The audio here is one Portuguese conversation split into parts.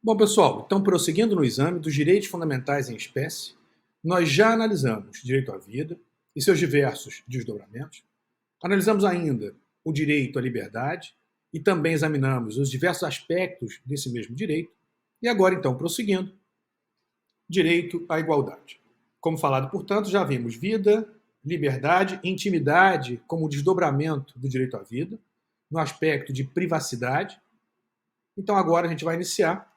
Bom, pessoal, então prosseguindo no exame dos direitos fundamentais em espécie, nós já analisamos direito à vida e seus diversos desdobramentos, analisamos ainda o direito à liberdade e também examinamos os diversos aspectos desse mesmo direito, e agora, então, prosseguindo, direito à igualdade. Como falado, portanto, já vimos vida, liberdade e intimidade como desdobramento do direito à vida, no aspecto de privacidade. Então, agora a gente vai iniciar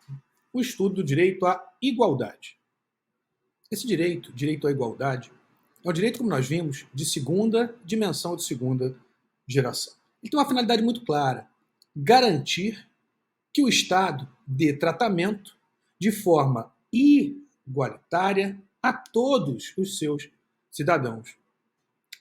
o estudo do direito à igualdade. Esse direito à igualdade, é um direito, como nós vimos, de segunda dimensão, de segunda geração. Ele tem uma finalidade muito clara: garantir que o Estado dê tratamento de forma igualitária a todos os seus cidadãos,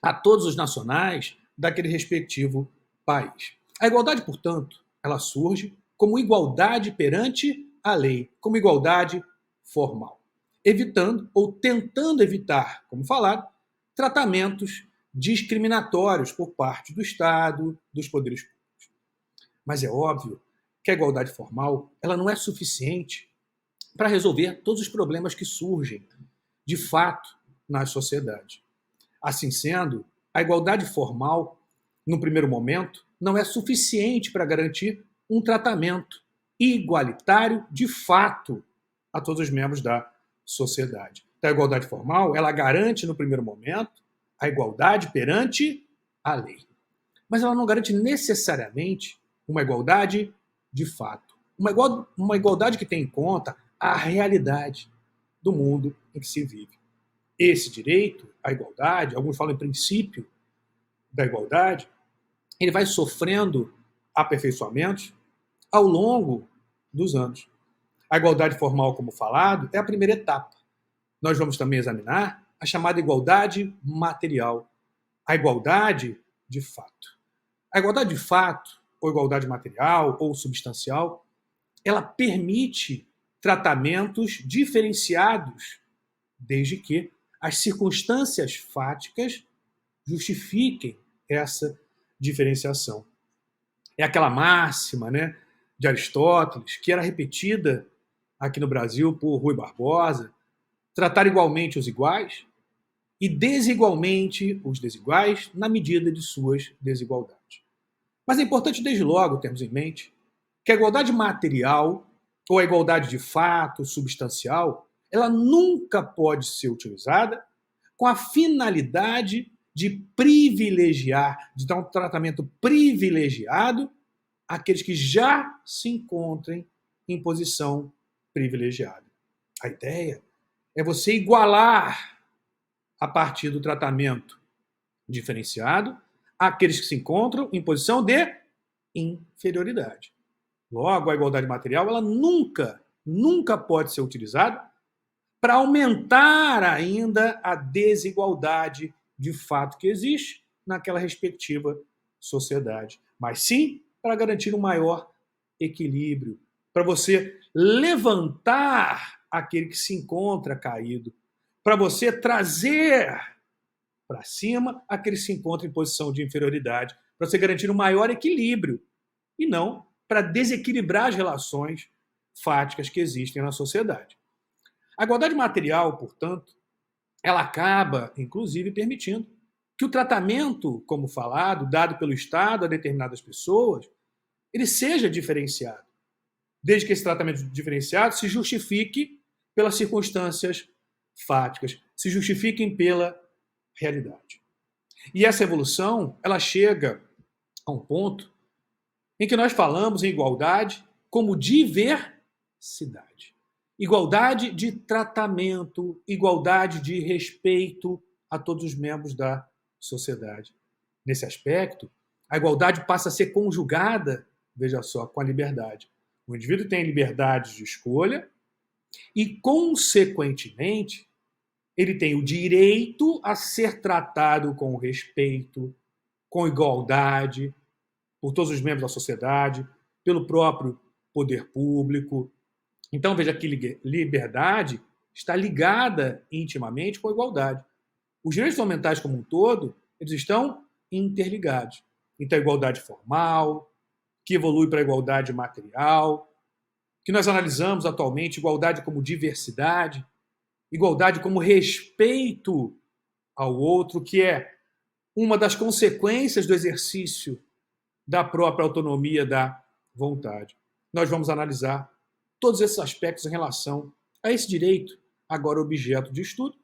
a todos os nacionais daquele respectivo país. A igualdade, portanto, ela surge como igualdade perante a lei, como igualdade formal, evitando ou tentando evitar, como falado, tratamentos discriminatórios por parte do Estado, dos poderes públicos. Mas é óbvio que a igualdade formal ela não é suficiente para resolver todos os problemas que surgem, de fato, na sociedade. Assim sendo, a igualdade formal, no primeiro momento, não é suficiente para garantir um tratamento igualitário de fato a todos os membros da sociedade. Então, a igualdade formal, ela garante, no primeiro momento, a igualdade perante a lei. Mas ela não garante necessariamente uma igualdade de fato. Uma igualdade que tem em conta a realidade do mundo em que se vive. Esse direito à igualdade, alguns falam em princípio da igualdade, ele vai sofrendo aperfeiçoamentos ao longo dos anos. A igualdade formal, como falado, é a primeira etapa. Nós vamos também examinar a chamada igualdade material, a igualdade de fato. A igualdade de fato, ou igualdade material, ou substancial, ela permite tratamentos diferenciados, desde que as circunstâncias fáticas justifiquem essa diferenciação. É aquela máxima, né, de Aristóteles, que era repetida aqui no Brasil por Rui Barbosa: tratar igualmente os iguais e desigualmente os desiguais na medida de suas desigualdades. Mas é importante, desde logo, termos em mente que a igualdade material, ou a igualdade de fato, substancial, ela nunca pode ser utilizada com a finalidade de privilegiar, de dar um tratamento privilegiado àqueles que já se encontrem em posição privilegiada. A ideia é você igualar, a partir do tratamento diferenciado, àqueles que se encontram em posição de inferioridade. Logo, a igualdade material ela nunca pode ser utilizada para aumentar ainda a desigualdade de fato que existe naquela respectiva sociedade, mas sim para garantir um maior equilíbrio, para você levantar aquele que se encontra caído, para você trazer para cima aquele que se encontra em posição de inferioridade, para você garantir um maior equilíbrio e não para desequilibrar as relações fáticas que existem na sociedade. A igualdade material, portanto, ela acaba, inclusive, permitindo que o tratamento, como falado, dado pelo Estado a determinadas pessoas, ele seja diferenciado, desde que esse tratamento diferenciado se justifique pelas circunstâncias fáticas, se justifiquem pela realidade. E essa evolução, ela chega a um ponto em que nós falamos em igualdade como diversidade. Igualdade de tratamento, igualdade de respeito a todos os membros da sociedade. Nesse aspecto, a igualdade passa a ser conjugada, veja só, com a liberdade. O indivíduo tem liberdade de escolha e, consequentemente, ele tem o direito a ser tratado com respeito, com igualdade, por todos os membros da sociedade, pelo próprio poder público. Então, veja que liberdade está ligada intimamente com a igualdade. Os direitos fundamentais como um todo, eles estão interligados. Então, a igualdade formal, que evolui para a igualdade material, que nós analisamos atualmente, igualdade como diversidade, igualdade como respeito ao outro, que é uma das consequências do exercício da própria autonomia da vontade. Nós vamos analisar todos esses aspectos em relação a esse direito, agora objeto de estudo,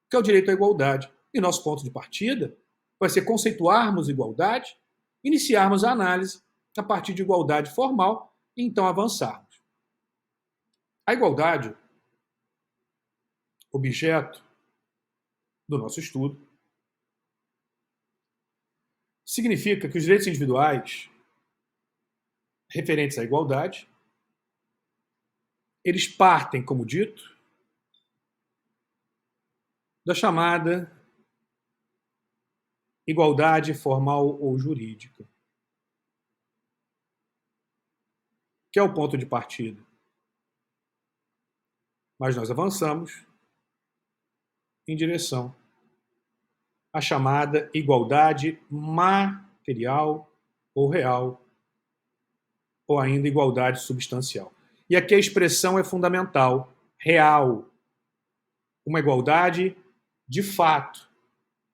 que é o direito à igualdade. E nosso ponto de partida vai ser conceituarmos igualdade, iniciarmos a análise a partir de igualdade formal e então avançarmos. A igualdade, objeto do nosso estudo, significa que os direitos individuais referentes à igualdade, eles partem, como dito, da chamada igualdade formal ou jurídica, que é o ponto de partida. Mas nós avançamos em direção à chamada igualdade material ou real, ou ainda igualdade substancial. E aqui a expressão é fundamental, real. Uma igualdade de fato,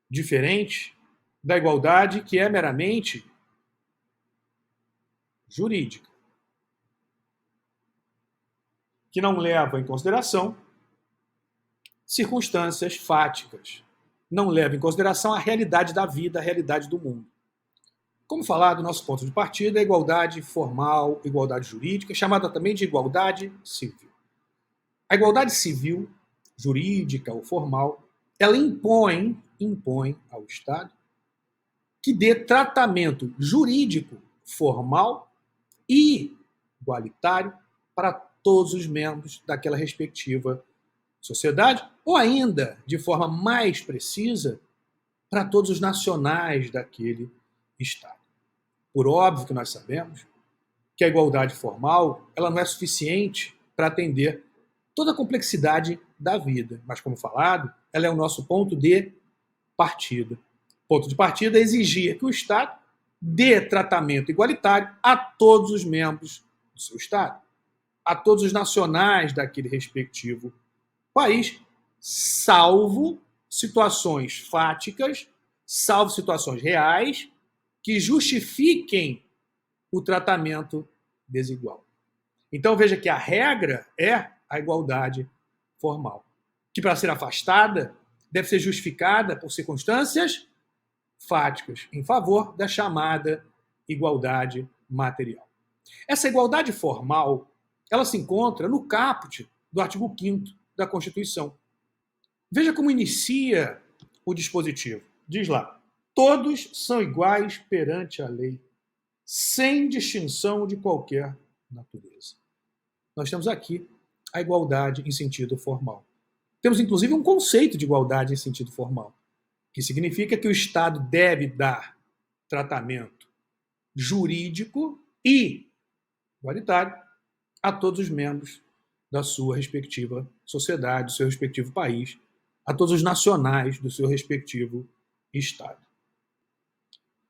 diferente da igualdade que é meramente jurídica, que não leva em consideração circunstâncias fáticas, não leva em consideração a realidade da vida, a realidade do mundo. Como falado, nosso ponto de partida é a igualdade formal, igualdade jurídica, chamada também de igualdade civil. A igualdade civil, jurídica ou formal, ela impõe ao Estado que dê tratamento jurídico formal e igualitário para todos os membros daquela respectiva sociedade, ou ainda, de forma mais precisa, para todos os nacionais daquele Estado. Por óbvio que nós sabemos que a igualdade formal ela não é suficiente para atender toda a complexidade da vida, mas, como falado, ela é o nosso ponto de partida. Ponto de partida é exigir que o Estado dê tratamento igualitário a todos os membros do seu Estado, a todos os nacionais daquele respectivo país, salvo situações fáticas, salvo situações reais que justifiquem o tratamento desigual. Então veja que a regra é a igualdade formal, que para ser afastada deve ser justificada por circunstâncias fáticas em favor da chamada igualdade material. Essa igualdade formal, ela se encontra no caput do artigo 5º da Constituição. Veja como inicia o dispositivo. Diz lá: todos são iguais perante a lei, sem distinção de qualquer natureza. Nós temos aqui a igualdade em sentido formal. Temos, inclusive, um conceito de igualdade em sentido formal, que significa que o Estado deve dar tratamento jurídico e igualitário a todos os membros da sua respectiva sociedade, do seu respectivo país, a todos os nacionais do seu respectivo Estado.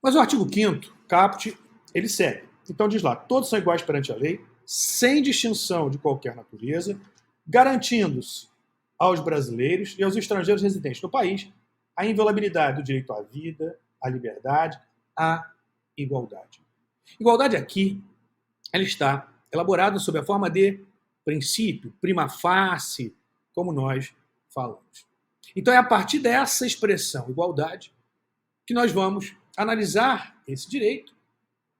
Mas o artigo 5º, caput, ele segue. Então diz lá: todos são iguais perante a lei, sem distinção de qualquer natureza, garantindo-se aos brasileiros e aos estrangeiros residentes no país a inviolabilidade do direito à vida, à liberdade, à igualdade. Igualdade aqui, ela está elaborada sob a forma de princípio, prima facie, como nós falamos. Então é a partir dessa expressão, igualdade, que nós vamos analisar esse direito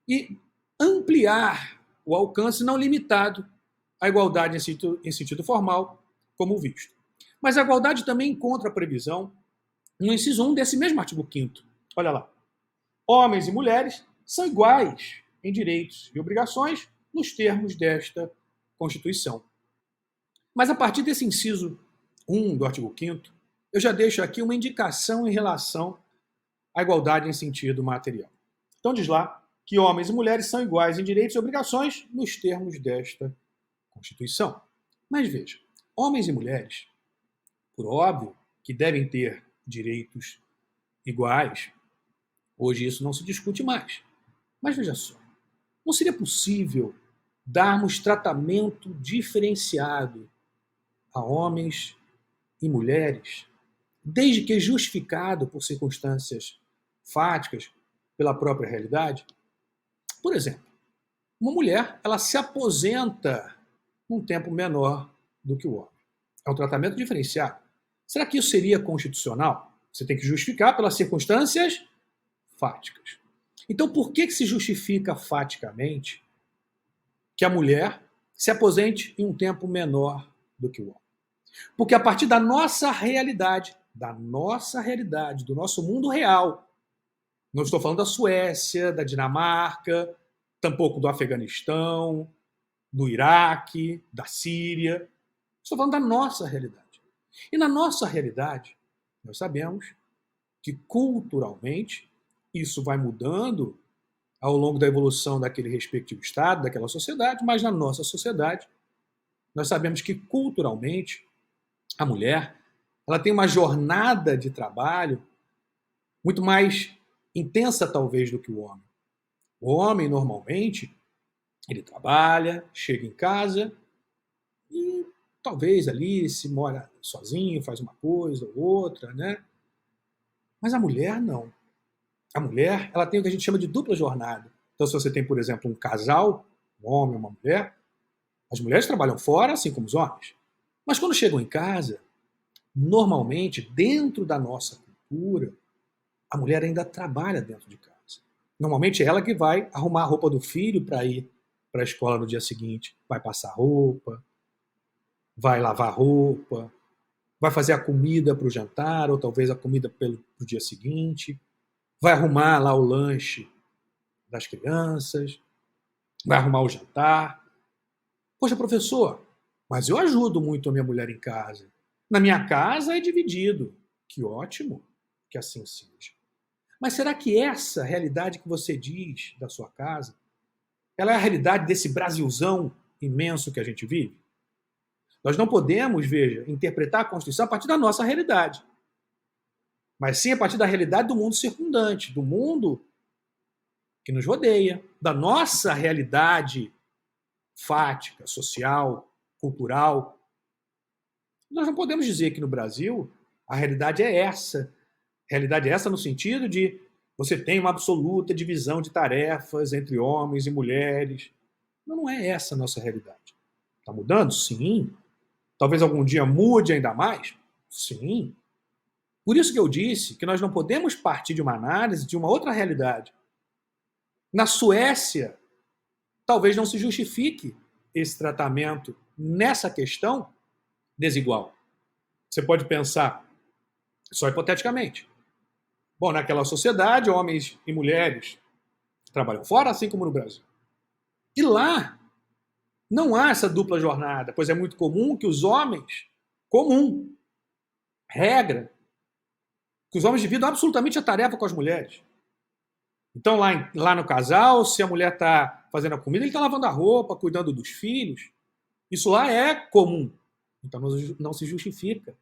e ampliar o alcance não limitado à igualdade em sentido formal, como visto. Mas a igualdade também encontra a previsão no inciso 1 desse mesmo artigo 5º. Olha lá. Homens e mulheres são iguais em direitos e obrigações nos termos desta Constituição. Mas a partir desse inciso 1 do artigo 5º, eu já deixo aqui uma indicação em relação à igualdade em sentido material. Então diz lá que homens e mulheres são iguais em direitos e obrigações nos termos desta Constituição. Mas veja, homens e mulheres, por óbvio que devem ter direitos iguais, hoje isso não se discute mais. Mas veja só, não seria possível darmos tratamento diferenciado a homens e mulheres, desde que justificado por circunstâncias fáticas, pela própria realidade. Por exemplo, uma mulher, ela se aposenta num tempo menor do que o homem. É um tratamento diferenciado. Será que isso seria constitucional? Você tem que justificar pelas circunstâncias fáticas. Então, por que se justifica faticamente que a mulher se aposente em um tempo menor do que o homem? Porque a partir da nossa realidade, do nosso mundo real, não estou falando da Suécia, da Dinamarca, tampouco do Afeganistão, do Iraque, da Síria. Estou falando da nossa realidade. E na nossa realidade, nós sabemos que culturalmente isso vai mudando ao longo da evolução daquele respectivo estado, daquela sociedade, mas na nossa sociedade, nós sabemos que culturalmente a mulher, ela tem uma jornada de trabalho muito mais intensa talvez do que o homem. O homem normalmente ele trabalha, chega em casa e talvez ali se mora sozinho, faz uma coisa ou outra, né? Mas a mulher não. A mulher, ela tem o que a gente chama de dupla jornada. Então, se você tem, por exemplo, um casal, um homem e uma mulher, as mulheres trabalham fora, assim como os homens. Mas quando chegam em casa, normalmente, dentro da nossa cultura, a mulher ainda trabalha dentro de casa. Normalmente é ela que vai arrumar a roupa do filho para ir para a escola no dia seguinte, vai passar roupa, vai lavar roupa, vai fazer a comida para o jantar, ou talvez a comida para o dia seguinte, vai arrumar lá o lanche das crianças, vai arrumar o jantar. Poxa, professor, mas eu ajudo muito a minha mulher em casa. Na minha casa é dividido. Que ótimo que assim seja. Mas será que essa realidade que você diz da sua casa, ela é a realidade desse Brasilzão imenso que a gente vive? Nós não podemos, veja, interpretar a Constituição a partir da nossa realidade, mas sim a partir da realidade do mundo circundante, do mundo que nos rodeia, da nossa realidade fática, social, cultural. Nós não podemos dizer que no Brasil a realidade é essa. A realidade é essa no sentido de você tem uma absoluta divisão de tarefas entre homens e mulheres. Não é essa a nossa realidade. Está mudando? Sim. Talvez algum dia mude ainda mais? Sim. Por isso que eu disse que nós não podemos partir de uma análise de uma outra realidade. Na Suécia, talvez não se justifique esse tratamento nessa questão desigual. Você pode pensar, só hipoteticamente, bom, naquela sociedade, homens e mulheres trabalham fora, assim como no Brasil. E lá não há essa dupla jornada, pois é muito comum que os homens, regra, que os homens dividam absolutamente a tarefa com as mulheres. Então, lá no casal, se a mulher está fazendo a comida, ele está lavando a roupa, cuidando dos filhos. Isso lá é comum. Então, não se justifica,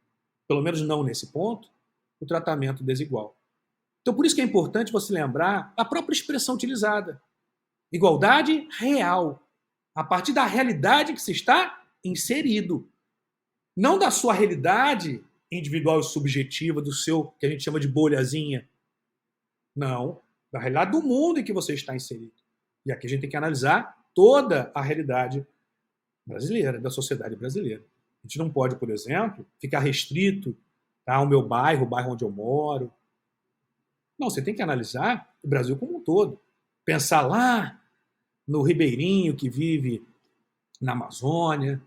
pelo menos não nesse ponto, o tratamento desigual. Então, por isso que é importante você lembrar a própria expressão utilizada. Igualdade real. A partir da realidade que se está inserido. Não da sua realidade individual e subjetiva, do seu, que a gente chama de bolhazinha. Não. Da realidade do mundo em que você está inserido. E aqui a gente tem que analisar toda a realidade brasileira, da sociedade brasileira. A gente não pode, por exemplo, ficar restrito ao meu bairro, o bairro onde eu moro. Não, você tem que analisar o Brasil como um todo. Pensar lá no ribeirinho que vive na Amazônia,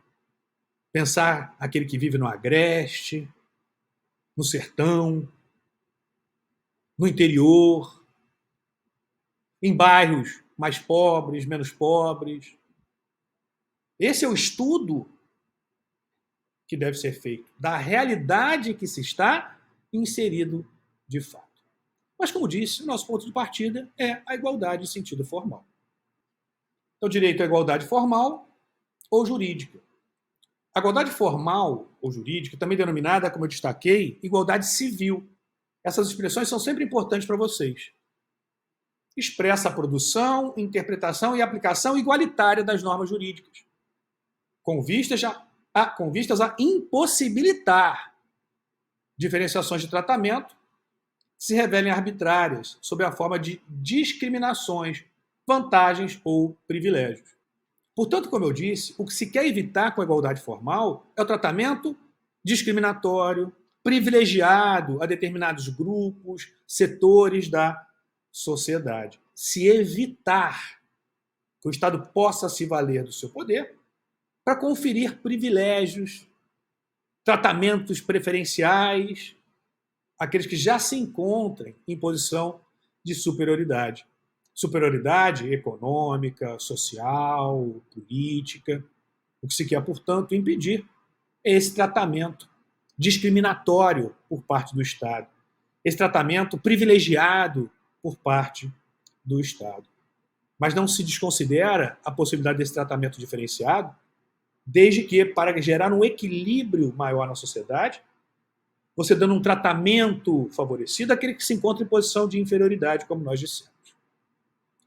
pensar aquele que vive no Agreste, no sertão, no interior, em bairros mais pobres, menos pobres. Esse é o estudo que deve ser feito da realidade que se está inserido de fato. Mas, como disse, o nosso ponto de partida é a igualdade em sentido formal. Então, direito à igualdade formal ou jurídica. A igualdade formal ou jurídica, também denominada, como eu destaquei, igualdade civil. Essas expressões são sempre importantes para vocês. expressa a produção, interpretação e aplicação igualitária das normas jurídicas, com vistas a impossibilitar diferenciações de tratamento que se revelem arbitrárias sob a forma de discriminações, vantagens ou privilégios. Portanto, como eu disse, o que se quer evitar com a igualdade formal é o tratamento discriminatório, privilegiado a determinados grupos, setores da sociedade. Se evitar que o Estado possa se valer do seu poder para conferir privilégios, tratamentos preferenciais àqueles que já se encontrem em posição de superioridade. Superioridade econômica, social, política. O que se quer, portanto, impedir é esse tratamento discriminatório por parte do Estado, esse tratamento privilegiado por parte do Estado. Mas não se desconsidera a possibilidade desse tratamento diferenciado, desde que, para gerar um equilíbrio maior na sociedade, você dando um tratamento favorecido àquele que se encontra em posição de inferioridade, como nós dissemos.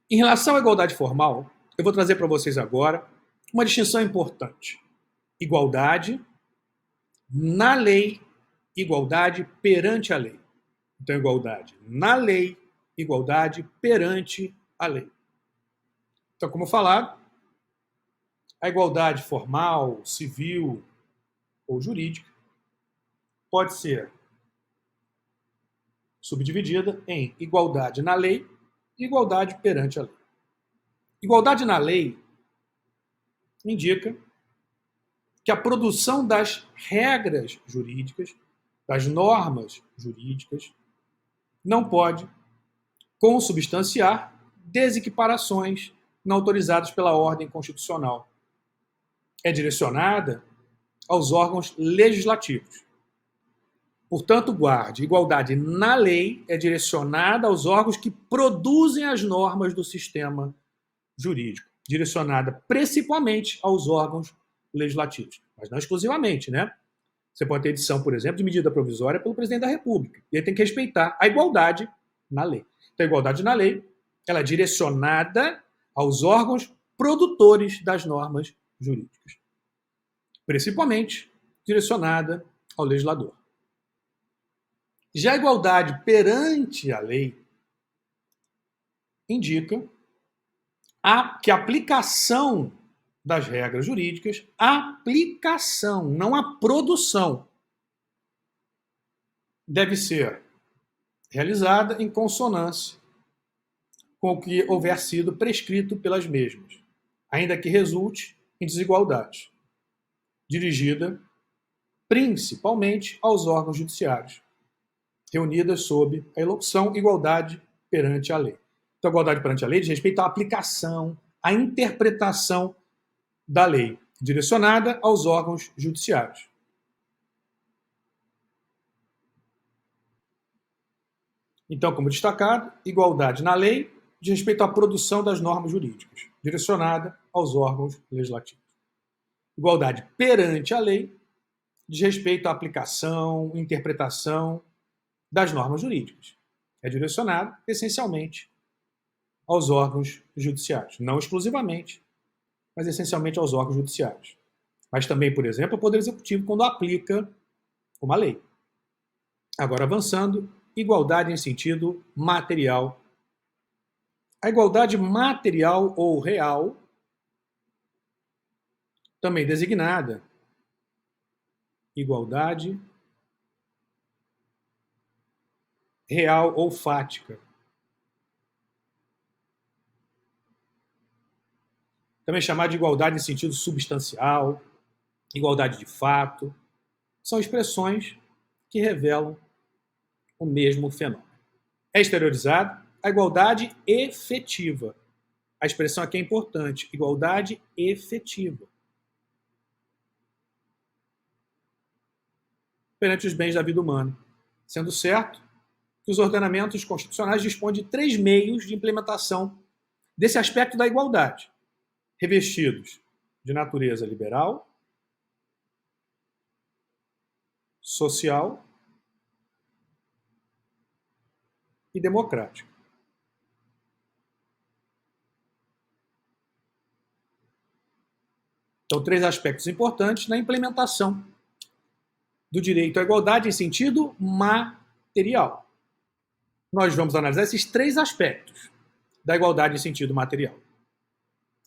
Em relação à igualdade formal, eu vou trazer para vocês agora uma distinção importante. Igualdade na lei, igualdade perante a lei. Então, igualdade na lei, igualdade perante a lei. Então, como falado, a igualdade formal, civil ou jurídica pode ser subdividida em igualdade na lei e igualdade perante a lei. Igualdade na lei indica que a produção das regras jurídicas, das normas jurídicas, não pode consubstanciar desequiparações não autorizadas pela ordem constitucional. É direcionada aos órgãos legislativos. Portanto, guarde, igualdade na lei é direcionada aos órgãos que produzem as normas do sistema jurídico, direcionada principalmente aos órgãos legislativos, mas não exclusivamente, né? Você pode ter edição, por exemplo, de medida provisória pelo presidente da República, e aí tem que respeitar a igualdade na lei. Então, a igualdade na lei, ela é direcionada aos órgãos produtores das normas jurídicas, principalmente direcionada ao legislador. Já a igualdade perante a lei indica que a aplicação das regras jurídicas, aplicação, não a produção, deve ser realizada em consonância com o que houver sido prescrito pelas mesmas, ainda que resulte em desigualdade, dirigida principalmente aos órgãos judiciários, reunidas sob a elocução igualdade perante a lei. Então, a igualdade perante a lei diz respeito à aplicação, à interpretação da lei, direcionada aos órgãos judiciários. Então, como destacado, igualdade na lei diz respeito à produção das normas jurídicas, direcionada aos órgãos legislativos. Igualdade perante a lei diz respeito à aplicação, interpretação das normas jurídicas. É direcionado, essencialmente, aos órgãos judiciários. Não exclusivamente, mas essencialmente aos órgãos judiciários. Mas também, por exemplo, ao Poder Executivo, quando aplica uma lei. Agora, avançando, igualdade em sentido material. A igualdade material ou real, também designada igualdade real ou fática. Também chamada de igualdade em sentido substancial, igualdade de fato, são expressões que revelam o mesmo fenômeno. É exteriorizado a igualdade efetiva. A expressão aqui é importante, igualdade efetiva. Perante os bens da vida humana, sendo certo que os ordenamentos constitucionais dispõem de 3 meios de implementação desse aspecto da igualdade, revestidos de natureza liberal, social e democrática. Então, 3 aspectos importantes na implementação do direito à igualdade em sentido material. Nós vamos analisar esses 3 aspectos da igualdade em sentido material.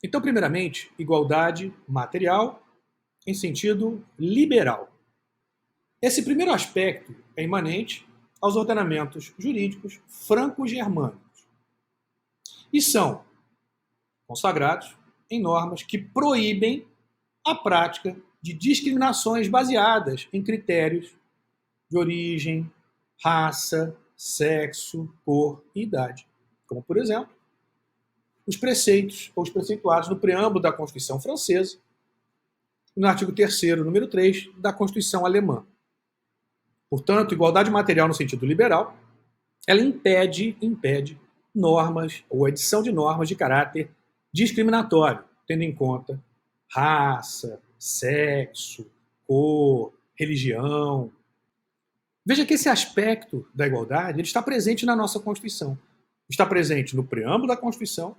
Então, primeiramente, igualdade material em sentido liberal. Esse primeiro aspecto é imanente aos ordenamentos jurídicos franco-germânicos e são consagrados em normas que proíbem a prática de discriminações baseadas em critérios de origem, raça, sexo, cor e idade, como, por exemplo, os preceitos ou os preceituados no preâmbulo da Constituição Francesa e no artigo 3º, número 3, da Constituição Alemã. Portanto, igualdade material no sentido liberal, ela impede normas ou edição de normas de caráter discriminatório, tendo em conta raça, sexo, cor, religião. Veja que esse aspecto da igualdade ele está presente na nossa Constituição. Está presente no preâmbulo da Constituição,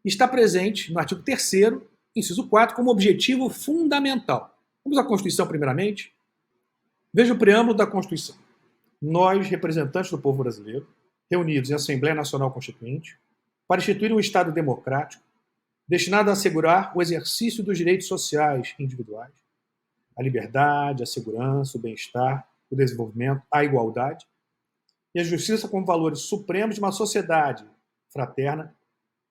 está presente no artigo 3º, inciso 4, como objetivo fundamental. Vamos à Constituição primeiramente? Veja o preâmbulo da Constituição. Nós, representantes do povo brasileiro, reunidos em Assembleia Nacional Constituinte, para instituir um Estado democrático, destinado a assegurar o exercício dos direitos sociais individuais, a liberdade, a segurança, o bem-estar, o desenvolvimento, a igualdade e a justiça como valores supremos de uma sociedade fraterna,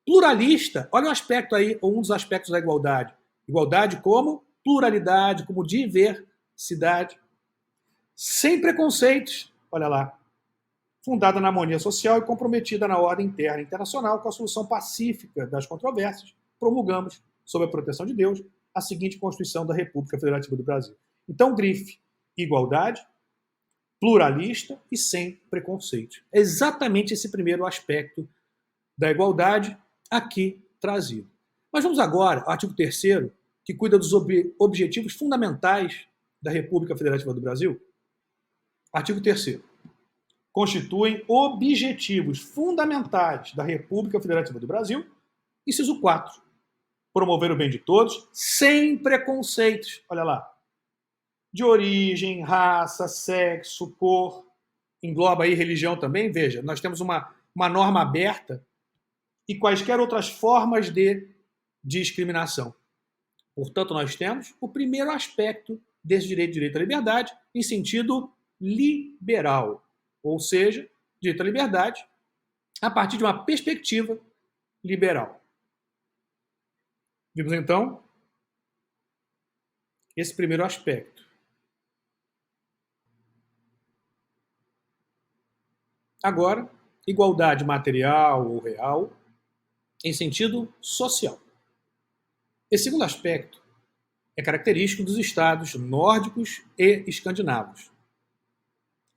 pluralista. Olha o aspecto aí, ou um dos aspectos da igualdade. Igualdade como pluralidade, como diversidade, sem preconceitos, olha lá, fundada na harmonia social e comprometida na ordem interna e internacional com a solução pacífica das controvérsias, promulgamos, sob a proteção de Deus, a seguinte Constituição da República Federativa do Brasil. Então, grife, igualdade, pluralista e sem preconceitos. É exatamente esse primeiro aspecto da igualdade aqui trazido. Mas vamos agora ao artigo 3º, que cuida dos objetivos fundamentais da República Federativa do Brasil. Artigo 3º. Constituem objetivos fundamentais da República Federativa do Brasil. Inciso 4. Promover o bem de todos, sem preconceitos. Olha lá. De origem, raça, sexo, cor. Engloba aí religião também. Veja, nós temos uma norma aberta e quaisquer outras formas de discriminação. Portanto, nós temos o primeiro aspecto desse direito à liberdade em sentido liberal, ou seja, direito à liberdade a partir de uma perspectiva liberal. Vimos então esse primeiro aspecto. Agora, igualdade material ou real em sentido social. Esse segundo aspecto é característico dos estados nórdicos e escandinavos.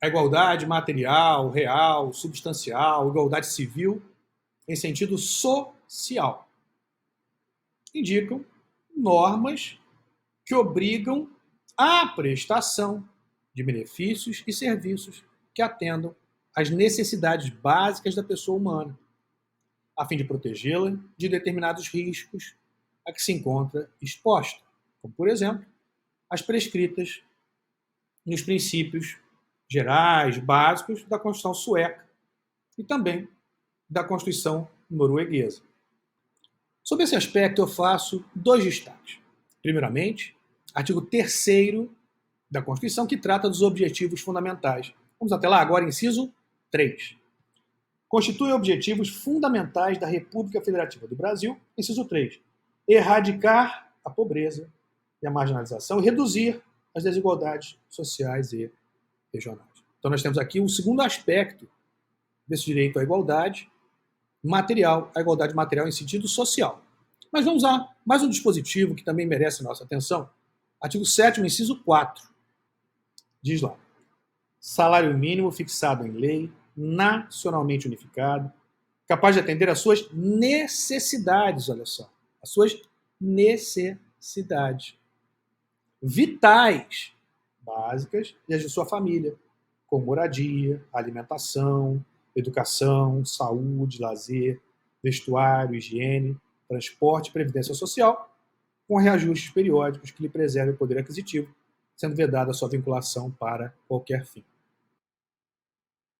A igualdade material, real, substancial, igualdade civil, em sentido social, indicam normas que obrigam à prestação de benefícios e serviços que atendam às necessidades básicas da pessoa humana, a fim de protegê-la de determinados riscos a que se encontra exposta, como, por exemplo, as prescritas nos princípios gerais, básicos da Constituição sueca e também da Constituição norueguesa. Sobre esse aspecto, eu faço 2 destaques. Primeiramente, artigo 3º da Constituição, que trata dos objetivos fundamentais. Vamos até lá agora, inciso 3. Constitui objetivos fundamentais da República Federativa do Brasil, inciso 3. Erradicar a pobreza e a marginalização e reduzir as desigualdades sociais e regionais. Então nós temos aqui o segundo aspecto desse direito à igualdade material, a igualdade material em sentido social. Mas vamos a mais um dispositivo que também merece nossa atenção. Artigo 7º, inciso 4. Diz lá: salário mínimo fixado em lei, nacionalmente unificado, capaz de atender às suas necessidades, olha só, às suas necessidades vitais, básicas, e as de sua família, como moradia, alimentação, educação, saúde, lazer, vestuário, higiene, transporte, previdência social com reajustes periódicos que lhe preservem o poder aquisitivo, sendo vedada a sua vinculação para qualquer fim.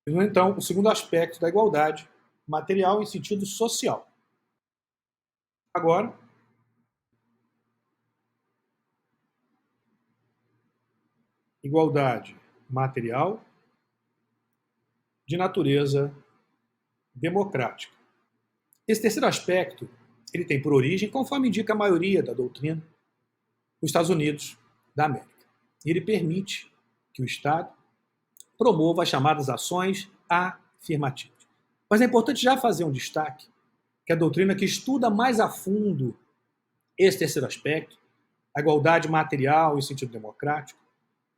Então, o segundo aspecto da igualdade material em sentido social. Agora, igualdade material de natureza democrática. Esse terceiro aspecto, ele tem por origem, conforme indica a maioria da doutrina, os Estados Unidos da América. Ele permite que o Estado promova as chamadas ações afirmativas. Mas é importante já fazer um destaque que a doutrina que estuda mais a fundo esse terceiro aspecto, a igualdade material em sentido democrático,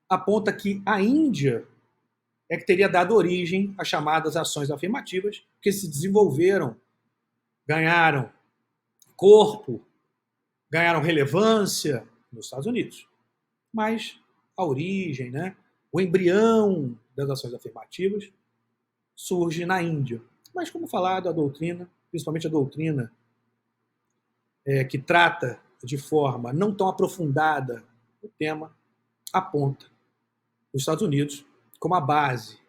aponta que a Índia é que teria dado origem às chamadas ações afirmativas, que se desenvolveram, ganharam corpo, ganharam relevância nos Estados Unidos. Mas a origem, o embrião das ações afirmativas surge na Índia. Mas, como falado, a doutrina, principalmente a doutrina que trata de forma não tão aprofundada o tema, aponta os Estados Unidos como a base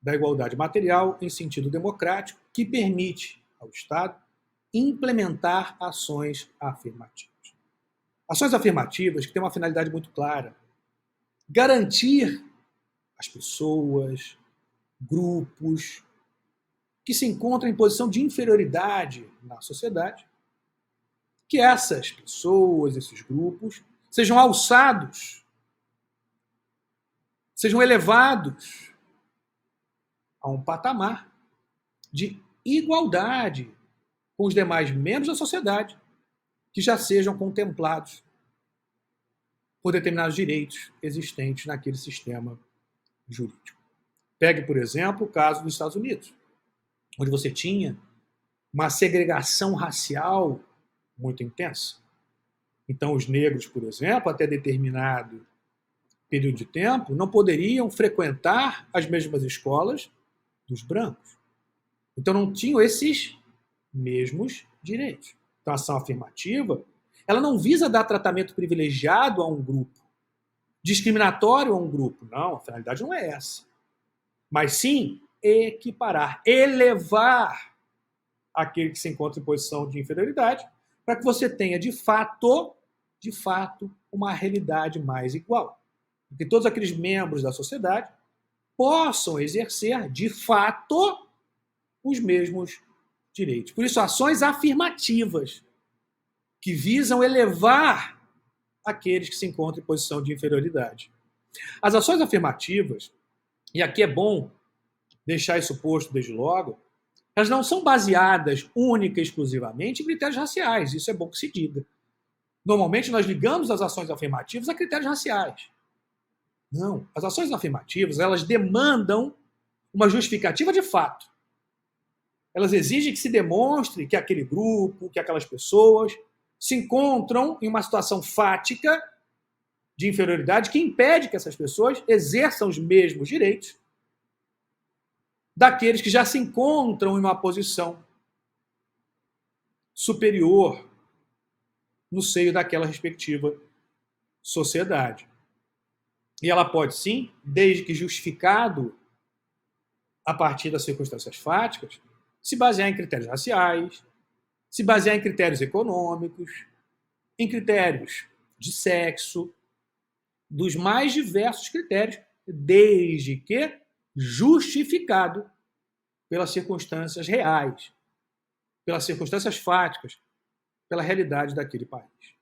da igualdade material em sentido democrático, que permite ao Estado implementar ações afirmativas. Ações afirmativas que têm uma finalidade muito clara: garantir às pessoas, grupos que se encontram em posição de inferioridade na sociedade, que essas pessoas, esses grupos, sejam alçados, sejam elevados a um patamar de igualdade com os demais membros da sociedade, que já sejam contemplados por determinados direitos existentes naquele sistema jurídico. Pegue, por exemplo, o caso dos Estados Unidos, onde você tinha uma segregação racial muito intensa. Então, os negros, por exemplo, até determinado período de tempo, não poderiam frequentar as mesmas escolas dos brancos. Então, não tinham esses mesmos direitos. Então, a ação afirmativa, ela não visa dar tratamento privilegiado a um grupo, discriminatório a um grupo. Não, a finalidade não é essa. Mas sim equiparar, elevar aquele que se encontra em posição de inferioridade, para que você tenha, de fato, uma realidade mais igual. Que todos aqueles membros da sociedade possam exercer, de fato, os mesmos direitos. Por isso, ações afirmativas que visam elevar aqueles que se encontram em posição de inferioridade. As ações afirmativas, e aqui é bom deixar isso posto desde logo, elas não são baseadas única e exclusivamente em critérios raciais. Isso é bom que se diga. Normalmente, nós ligamos as ações afirmativas a critérios raciais. Não. As ações afirmativas, elas demandam uma justificativa de fato. Elas exigem que se demonstre que aquele grupo, que aquelas pessoas se encontram em uma situação fática de inferioridade que impede que essas pessoas exerçam os mesmos direitos daqueles que já se encontram em uma posição superior no seio daquela respectiva sociedade. E ela pode, sim, desde que justificado a partir das circunstâncias fáticas, se basear em critérios raciais, se basear em critérios econômicos, em critérios de sexo, dos mais diversos critérios, desde que justificado pelas circunstâncias reais, pelas circunstâncias fáticas, pela realidade daquele país.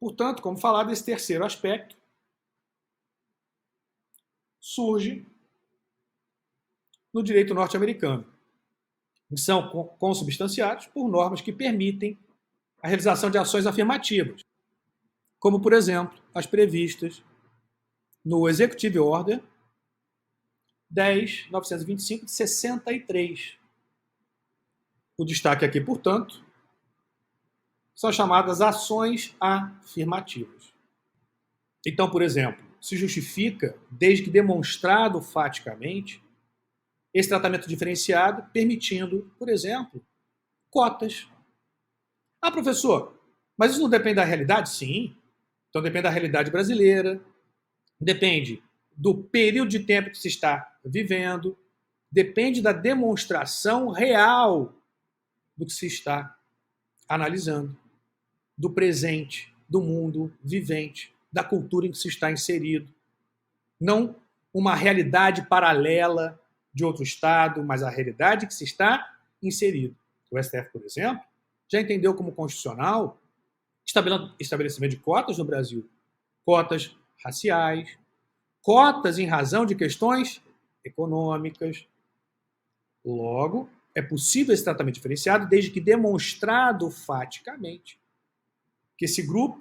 Portanto, como falado, esse terceiro aspecto surge no direito norte-americano, que são consubstanciados por normas que permitem a realização de ações afirmativas, como, por exemplo, as previstas no Executive Order 10.925 de 63. O destaque aqui, portanto, são chamadas ações afirmativas. Então, por exemplo, se justifica, desde que demonstrado faticamente, esse tratamento diferenciado, permitindo, por exemplo, cotas. Ah, professor, Mas isso não depende da realidade? Sim. Então depende da realidade brasileira, depende do período de tempo que se está vivendo, depende da demonstração real do que se está analisando, do presente, do mundo vivente, da cultura em que se está inserido. Não uma realidade paralela de outro Estado, mas a realidade que se está inserido. O STF, por exemplo, já entendeu como constitucional estabelecimento de cotas no Brasil. Cotas raciais, cotas em razão de questões econômicas. Logo, é possível esse tratamento diferenciado desde que demonstrado faticamente que esse grupo,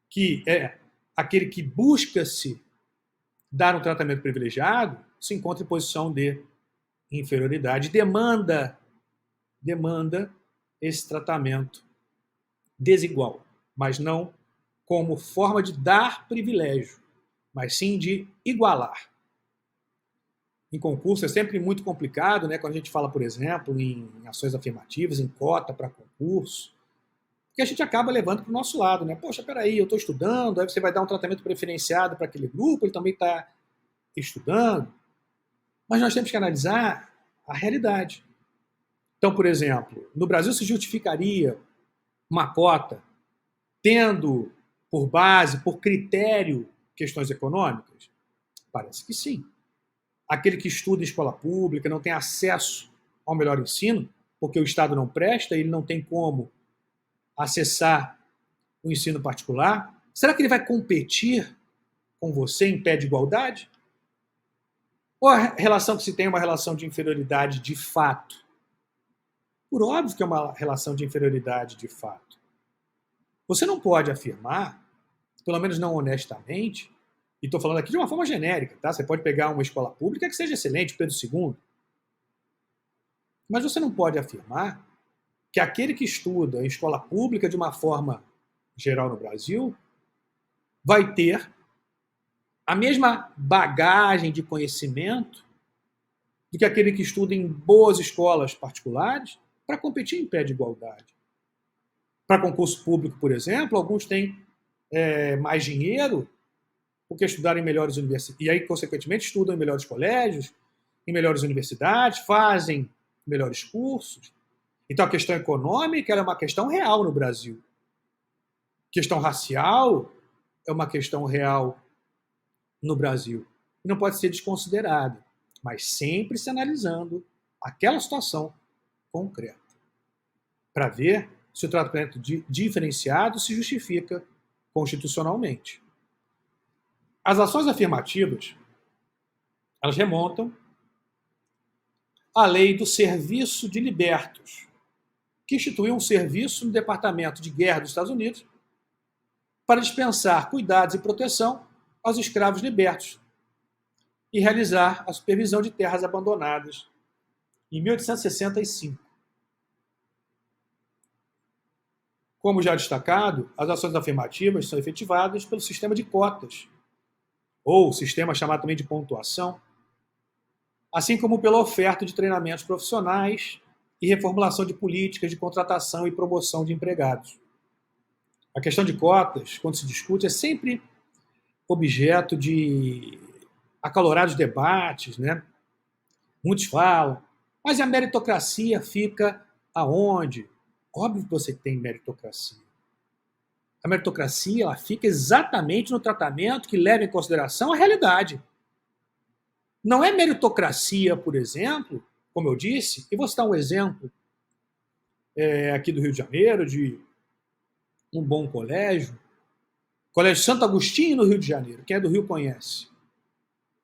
que é aquele que busca-se dar um tratamento privilegiado, se encontra em posição de inferioridade, demanda esse tratamento desigual, mas não como forma de dar privilégio, mas sim de igualar. Em concurso é sempre muito complicado, né? Quando a gente fala, por exemplo, em ações afirmativas, em cota para concurso, que a gente acaba levando para o nosso lado, né? Poxa, peraí, eu estou estudando, aí você vai dar um tratamento preferenciado para aquele grupo, ele também está estudando. Mas nós temos que analisar a realidade. Então, por exemplo, no Brasil se justificaria uma cota tendo por base, por critério, questões econômicas? Parece que sim. Aquele que estuda em escola pública, não tem acesso ao melhor ensino, porque o Estado não presta, ele não tem como acessar o ensino particular, será que ele vai competir com você em pé de igualdade? Ou a relação que se tem é uma relação de inferioridade de fato? Por óbvio que é uma relação de inferioridade de fato. Você não pode afirmar, pelo menos não honestamente, e estou falando aqui de uma forma genérica, tá? Você pode pegar uma escola pública que seja excelente, Pedro II, mas você não pode afirmar que aquele que estuda em escola pública de uma forma geral no Brasil vai ter a mesma bagagem de conhecimento do que aquele que estuda em boas escolas particulares para competir em pé de igualdade. Para concurso público, por exemplo, alguns têm mais dinheiro porque estudaram em melhores universidades, e aí, consequentemente, estudam em melhores colégios, em melhores universidades, fazem melhores cursos. Então, a questão econômica é uma questão real no Brasil. A questão racial é uma questão real no Brasil. E não pode ser desconsiderada, mas sempre se analisando aquela situação concreta, para ver se o tratamento diferenciado se justifica constitucionalmente. As ações afirmativas, elas remontam à lei do serviço de libertos, que instituiu um serviço no Departamento de Guerra dos Estados Unidos para dispensar cuidados e proteção aos escravos libertos e realizar a supervisão de terras abandonadas em 1865. Como já destacado, as ações afirmativas são efetivadas pelo sistema de cotas, ou sistema chamado também de pontuação, assim como pela oferta de treinamentos profissionais e reformulação de políticas de contratação e promoção de empregados. A questão de cotas, quando se discute, é sempre objeto de acalorados debates, né? Muitos falam, mas a meritocracia fica aonde? Óbvio que você tem meritocracia. A meritocracia ela fica exatamente no tratamento que leva em consideração a realidade. Não é meritocracia, por exemplo, como eu disse, e vou citar um exemplo aqui do Rio de Janeiro, de um bom colégio, Colégio Santo Agostinho, no Rio de Janeiro. Quem é do Rio conhece.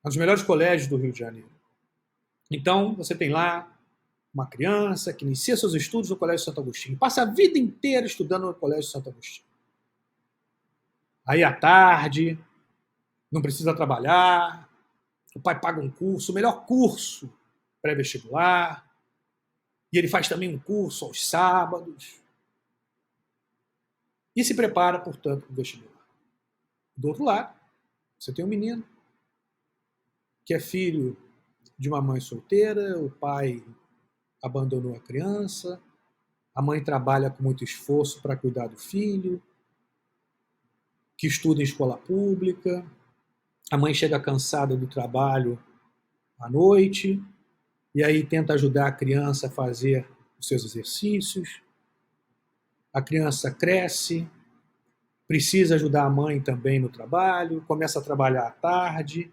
É um dos melhores colégios do Rio de Janeiro. Então, você tem lá uma criança que inicia seus estudos no Colégio Santo Agostinho, passa a vida inteira estudando no Colégio Santo Agostinho. Aí, à tarde, não precisa trabalhar, o pai paga um curso, o melhor curso pré-vestibular, e ele faz também um curso aos sábados, e se prepara, portanto, para o vestibular. Do outro lado, você tem um menino que é filho de uma mãe solteira, o pai abandonou a criança, A mãe trabalha com muito esforço para cuidar do filho, que estuda em escola pública. A mãe chega cansada do trabalho à noite e aí tenta ajudar a criança a fazer os seus exercícios. A criança cresce, precisa ajudar a mãe também no trabalho, começa a trabalhar à tarde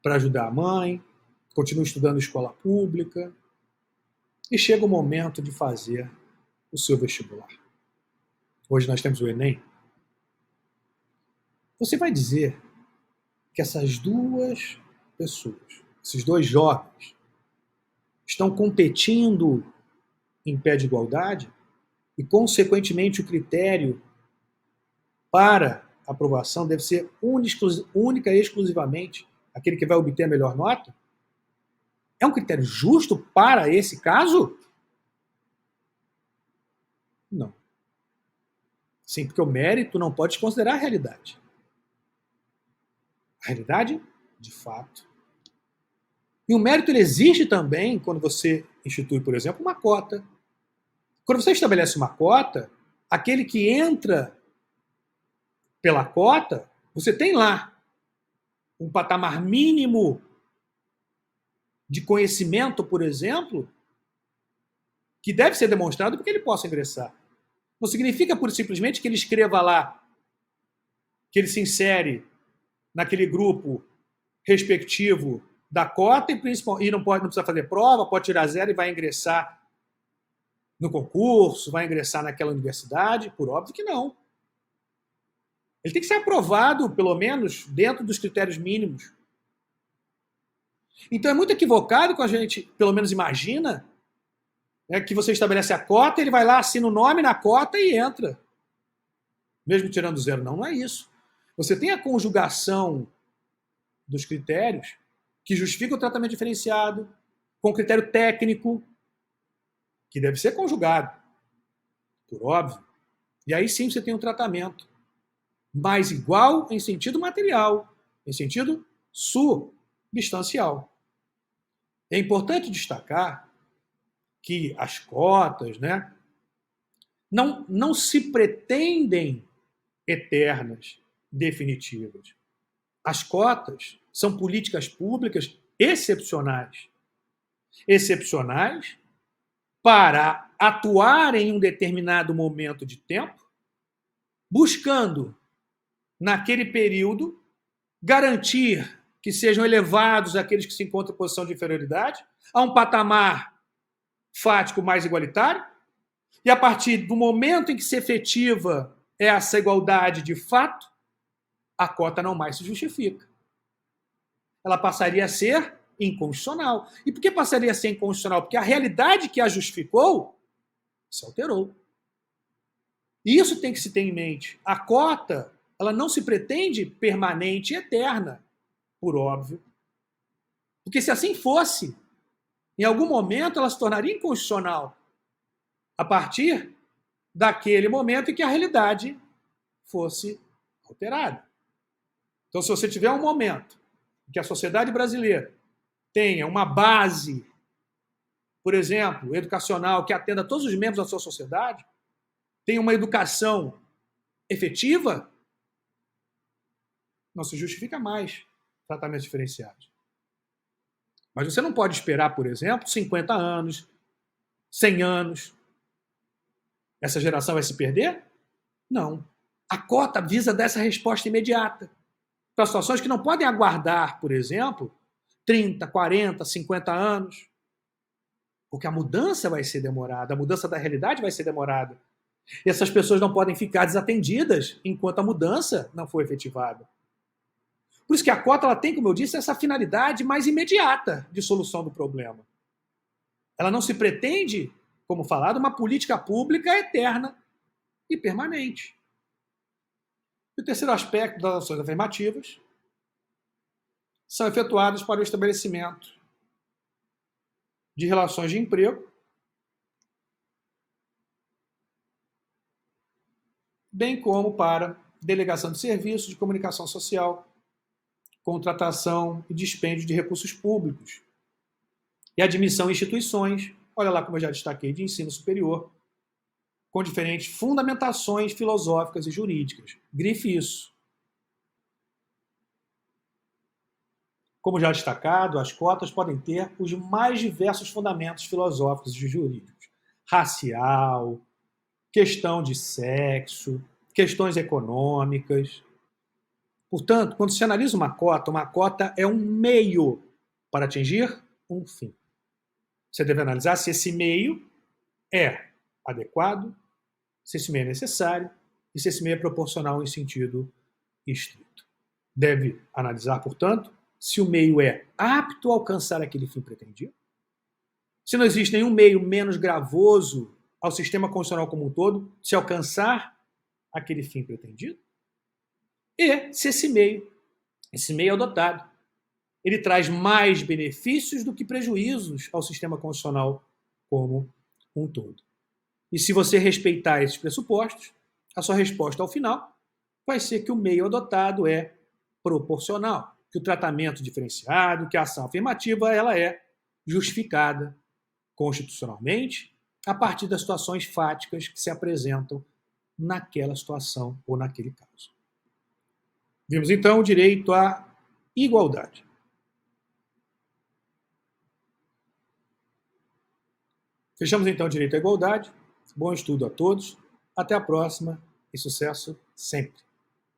para ajudar a mãe, continua estudando em escola pública e chega o momento de fazer o seu vestibular. Hoje nós temos o Enem. Você vai dizer que essas duas pessoas, esses dois jovens, estão competindo em pé de igualdade e, consequentemente, o critério para aprovação deve ser única e exclusivamente aquele que vai obter a melhor nota? É um critério justo para esse caso? Não. Sim, porque o mérito não pode considerar a realidade. A realidade, de fato. E o mérito ele existe também quando você institui, por exemplo, uma cota. Quando você estabelece uma cota, aquele que entra pela cota, você tem lá um patamar mínimo de conhecimento, por exemplo, que deve ser demonstrado para que ele possa ingressar. Não significa, por simplesmente, que ele escreva lá, que ele se insere naquele grupo respectivo da cota e não precisa fazer prova, pode tirar zero e vai ingressar no concurso, vai ingressar naquela universidade? Por óbvio que não. Ele tem que ser aprovado, pelo menos, dentro dos critérios mínimos. Então é muito equivocado quando a gente, pelo menos, imagina que você estabelece a cota, ele vai lá, assina o nome na cota e entra. Mesmo tirando zero. Não, não é isso. Você tem a conjugação dos critérios que justifica o tratamento diferenciado, com critério técnico, que deve ser conjugado, por óbvio. E aí sim você tem um tratamento mais igual em sentido material, em sentido substancial. É importante destacar que as cotas, não se pretendem eternas, definitivas. As cotas são políticas públicas excepcionais. Excepcionais para atuar em um determinado momento de tempo, buscando, naquele período, garantir que sejam elevados aqueles que se encontram em posição de inferioridade, a um patamar fático mais igualitário, e a partir do momento em que se efetiva essa igualdade de fato, a cota não mais se justifica. Ela passaria a ser inconstitucional. E por que passaria a ser inconstitucional? Porque a realidade que a justificou se alterou. E isso tem que se ter em mente. A cota, ela não se pretende permanente e eterna, por óbvio. Porque se assim fosse, em algum momento ela se tornaria inconstitucional a partir daquele momento em que a realidade fosse alterada. Então, se você tiver um momento em que a sociedade brasileira tenha uma base, por exemplo, educacional, que atenda todos os membros da sua sociedade, tenha uma educação efetiva, não se justifica mais tratamentos diferenciados. Mas você não pode esperar, por exemplo, 50 anos, 100 anos. Essa geração vai se perder? Não. A cota visa dar essa resposta imediata para situações que não podem aguardar, por exemplo, 30, 40, 50 anos. Porque a mudança vai ser demorada, a mudança da realidade vai ser demorada. E essas pessoas não podem ficar desatendidas enquanto a mudança não for efetivada. Por isso que a cota ela tem, como eu disse, essa finalidade mais imediata de solução do problema. Ela não se pretende, como falado, uma política pública eterna e permanente. E o terceiro aspecto das ações afirmativas são efetuadas para o estabelecimento de relações de emprego, bem como para delegação de serviços de comunicação social, contratação e dispêndio de recursos públicos e admissão em instituições, olha lá como eu já destaquei, de ensino superior, com diferentes fundamentações filosóficas e jurídicas. Grife isso. Como já destacado, as cotas podem ter os mais diversos fundamentos filosóficos e jurídicos. Racial, questão de sexo, questões econômicas. Portanto, quando se analisa uma cota é um meio para atingir um fim. Você deve analisar se esse meio é adequado, se esse meio é necessário e se esse meio é proporcional em sentido estrito. Deve analisar, portanto, se o meio é apto a alcançar aquele fim pretendido, se não existe nenhum meio menos gravoso ao sistema constitucional como um todo, se alcançar aquele fim pretendido, e se esse meio adotado, ele traz mais benefícios do que prejuízos ao sistema constitucional como um todo. E se você respeitar esses pressupostos, a sua resposta ao final vai ser que o meio adotado é proporcional, que o tratamento diferenciado, que a ação afirmativa ela é justificada constitucionalmente a partir das situações fáticas que se apresentam naquela situação ou naquele caso. Vimos então o direito à igualdade. Fechamos então o direito à igualdade. Bom estudo a todos. Até a próxima e sucesso sempre.